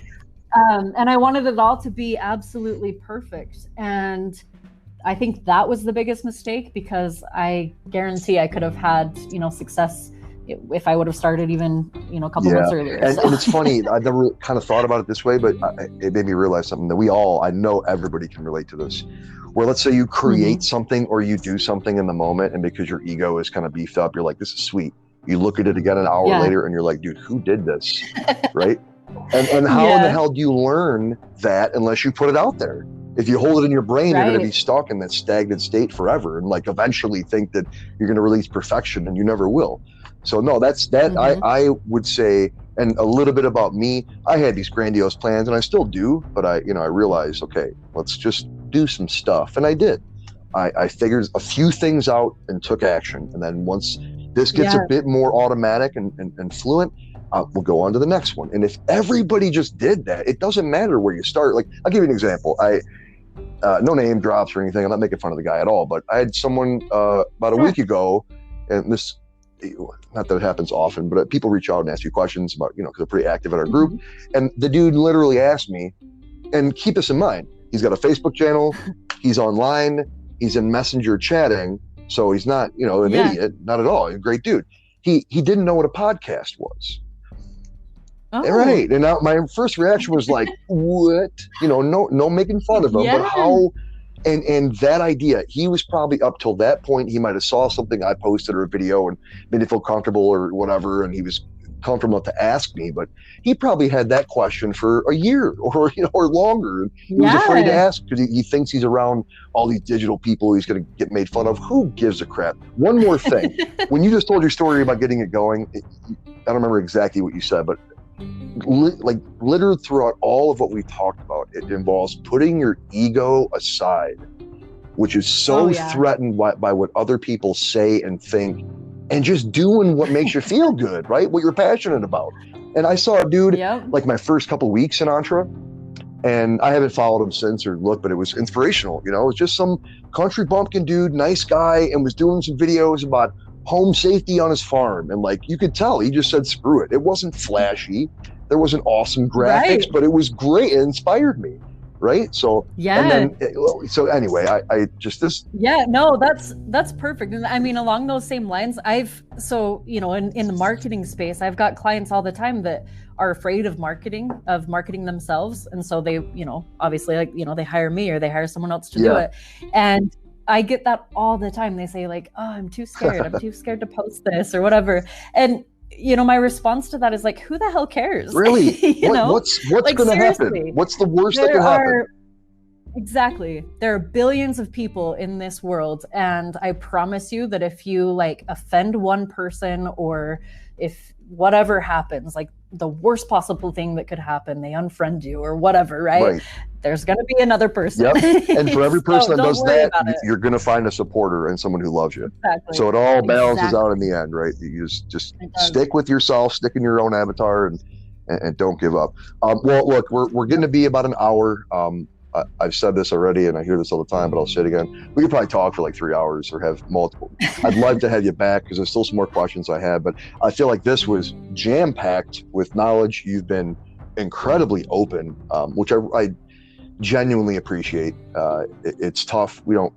And I wanted it all to be absolutely perfect. And I think that was the biggest mistake, because I guarantee I could have had, you know, success if I would have started even, you know, a couple months earlier. And it's funny, I never kind of thought about it this way, but it made me realize something that I know everybody can relate to this, where let's say you create something, or you do something in the moment, and because your ego is kind of beefed up, you're like, this is sweet. You look at it again an hour later and you're like, dude, who did this? Right? And how in the hell do you learn that unless you put it out there? If you hold it in your brain, you're going to be stuck in that stagnant state forever, and like eventually think that you're going to release perfection, and you never will. So no, that's that. I would say, and a little bit about me, I had these grandiose plans, and I still do, but I realized, okay, let's just do some stuff. And I did. I figured a few things out and took action. And then once this gets a bit more automatic and fluent, we'll go on to the next one. And if everybody just did that, it doesn't matter where you start. Like, I'll give you an example. No name drops or anything. I'm not making fun of the guy at all, but I had someone about a week ago, and this, not that it happens often, but people reach out and ask you questions about, you know, because they're pretty active in our group. And the dude literally asked me, and keep this in mind, he's got a Facebook channel, he's online, he's in Messenger chatting, so he's not, you know, an idiot, not at all. He's a great dude. He didn't know what a podcast was. Oh. Right. And now my first reaction was like, what? You know, no making fun of him, but how? And that idea, he was probably up till that point, he might have saw something I posted or a video and made it feel comfortable or whatever, and he was comfortable to ask me, but he probably had that question for a year or, you know, or longer. And he was afraid to ask because he thinks he's around all these digital people, he's going to get made fun of. Who gives a crap? One more thing. When you just told your story about getting it going, I don't remember exactly what you said, but like littered throughout all of what we talked about, it involves putting your ego aside, which is so threatened by what other people say and think, and just doing what makes you feel good, right? What you're passionate about. And I saw a dude like my first couple weeks in Entre, and I haven't followed him since or looked, but it was inspirational. You know, it was just some country bumpkin dude, nice guy, and was doing some videos about home safety on his farm. And like, you could tell, he just said, screw it. It wasn't flashy. There wasn't awesome graphics, but it was great. It inspired me. Right. So, and then, so anyway, I just this. Yeah, no, that's perfect. And I mean, along those same lines, you know, in the marketing space, I've got clients all the time that are afraid of marketing themselves. And so they, you know, obviously, like, you know, they hire me or they hire someone else to do it. And I get that all the time. They say like, oh, I'm too scared. I'm too scared to post this or whatever. And, you know, my response to that is like, who the hell cares? Really? What's like, going to happen? What's the worst that can happen? Exactly. There are billions of people in this world. And I promise you that if you like offend one person, or if whatever happens, like the worst possible thing that could happen, they unfriend you or whatever, right? There's going to be another person. Yep. And for every person that does that, you're going to find a supporter and someone who loves you. Exactly. So it all balances out in the end, right? You just stick with yourself, stick in your own avatar, and don't give up. Well, look, we're getting to be about an hour. I've said this already, and I hear this all the time, but I'll say it again. We could probably talk for like 3 hours or have multiple. I'd love to have you back because there's still some more questions I have, but I feel like this was jam-packed with knowledge. You've been incredibly open, which I genuinely appreciate. It's tough. We don't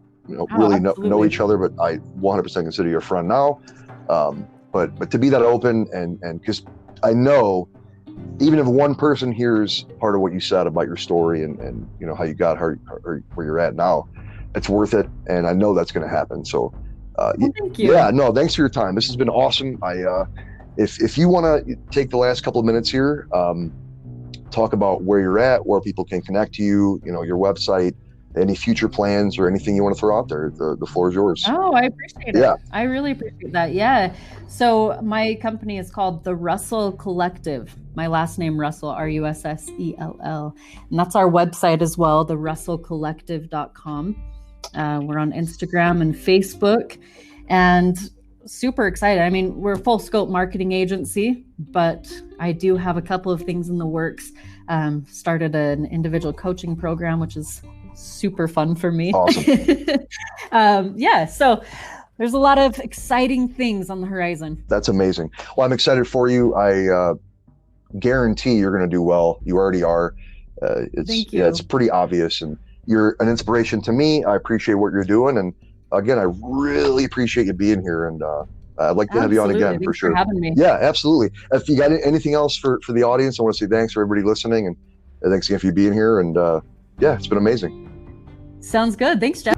really know each other, but I 100% consider you a friend now. But to be that open and because I know, even if one person hears part of what you said about your story and you know how you got where you're at now, it's worth it, and I know that's going to happen. So thank you. Yeah, no, thanks for your time. This has been awesome. If you want to take the last couple of minutes here, talk about where you're at, where people can connect to you, you know, your website, any future plans or anything you want to throw out there, the floor is yours. Oh, I appreciate it. I really appreciate that. Yeah. So my company is called the Russell Collective. My last name, Russell, Russell. And that's our website as well, therussellcollective.com. We're on Instagram and Facebook, and super excited. I mean, we're a full scope marketing agency, but I do have a couple of things in the works. Started an individual coaching program, which is super fun for me. Awesome. Yeah, so there's a lot of exciting things on the horizon. That's amazing. Well, I'm excited for you. I guarantee you're going to do well. You already are. Thank you. Yeah, it's pretty obvious, and you're an inspiration to me. I appreciate what you're doing, and again, I really appreciate you being here, and I'd like to have you on again. Thanks for sure. For having me. Yeah, absolutely. If you got anything else for the audience, I want to say thanks for everybody listening, and thanks again for you being here, and yeah, it's been amazing. Sounds good. Thanks, Jeff.